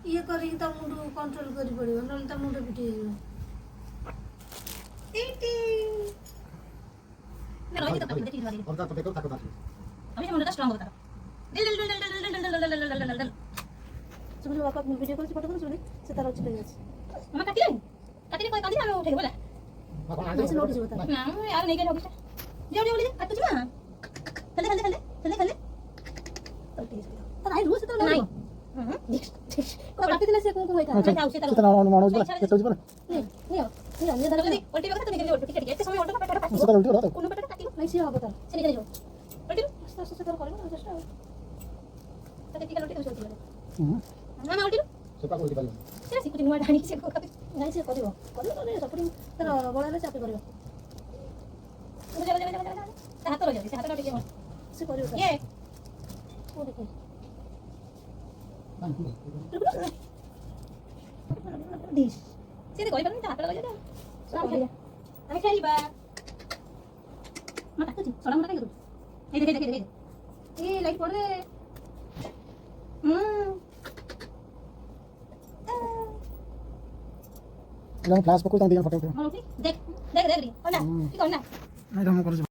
ଇଏ କରିକି ତା ମୁଣ୍ଡ କଣ୍ଟ୍ରୋଲ କରି ପଡ଼ିବ, ନହେଲେ ତା ମୁଣ୍ଡ ପିଟି ହେଇଯିବ। ଏଇଟି ନା ରହିକି ତ ଦେଖିକି ଧରି ଅର୍ଜା ତ ଦେଖो ତାକୁ ବାକି আমি মুন্ডটা স্ট্রং হবে তার তুমি বাবা ভিডিও করছি ফটো করছি সে তার উঠে গেছে আমার কাটিলে কই কাটি আমি উঠে গেল বাবা না সে নোটিস বতা না यार नहीं गए होगी दियो दियो दियो काट तुझे ना चले चले चले चले चले तो आई रूस तो नहीं को काटी दिले से को होता है जाऊ से तार मनोज बोला के तो बोला नहीं नहीं धर दे उल्टी वक्त निकल उल्टी टिकट ऐसे समय उल्टा पेट काटी से उल्टी हो रहा कोनो पेट काटी नहीं से होगा तार से निकल जाओ उल्टी आस्ते आस्ते कर ना चेष्टा तो टिकट उल्टी हो जाती है ना उल्टी से पाको उल्टी पालो से सिकुटी नुआ ढाणी से को नहीं से करिवो तो सपोर्टिंग तार बळाले चापी करिवो जा हाथ रह जा हाथ टिके से करिवो ये ओ देखो डिश से कोई बन हाथ लगा जा আমি খেলিবা মা কাটছি সরা মরা কাই এই দেখে দেখে দেখে এই লাইট পড়ে এরকম ফ্লাশ পকল তাও দিন ফটো উঠে দেখ দেখ দেখ রে না কি কর না নাই তো আমি করছি